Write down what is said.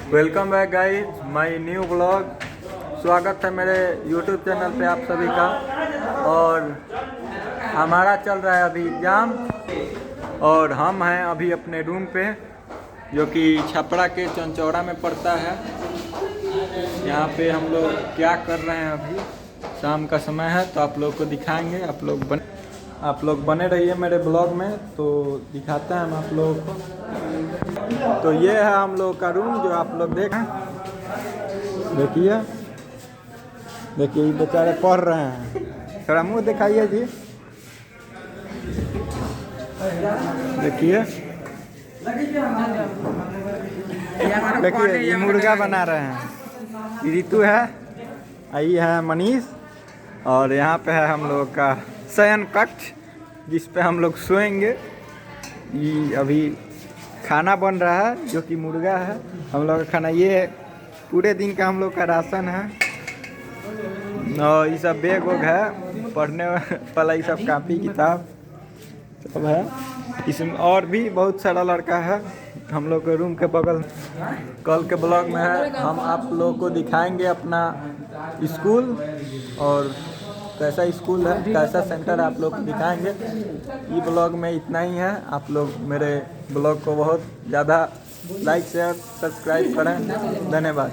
Welcome back guys my new blog. स्वागत है मेरे यूट्यूब चैनल पे आप सभी का। और हमारा चल रहा है अभी एग्ज़ाम और हम हैं अभी अपने रूम पे, जो कि छपरा के चंचौड़ा में पड़ता है। यहाँ पे हम लोग क्या कर रहे हैं, अभी शाम का समय है तो आप लोग को दिखाएंगे। आप लोग बने रहिए मेरे ब्लॉग में, तो दिखाते हैं हम आप लोगों को। तो ये है हम लोग का रूम जो आप लोग देखें। देखिए ये बेचारे पढ़ रहे हैं। थोड़ा मुंह दिखाइए जी। देखिए ये मुर्गा बना रहे हैं। ऋतु है, आई है मनीष, और यहाँ पे है हम लोग का शयन कक्ष जिस पे हम लोग सोएंगे। ये अभी खाना बन रहा है जो कि मुर्गा है हम लोग का खाना। ये पूरे दिन का हम लोग का राशन है, और ये सब बैग वैग है पढ़ने वाला, ये सब कापी किताब सब है। इसमें और भी बहुत सारा लड़का है हम लोग के रूम के बगल। कल के ब्लॉग में है हम आप लोगों को दिखाएंगे अपना स्कूल, और कैसा स्कूल है, कैसा सेंटर है, आप लोग को दिखाएंगे। ये ब्लॉग में इतना ही है। आप लोग मेरे ब्लॉग को बहुत ज़्यादा लाइक शेयर सब्सक्राइब करें। धन्यवाद।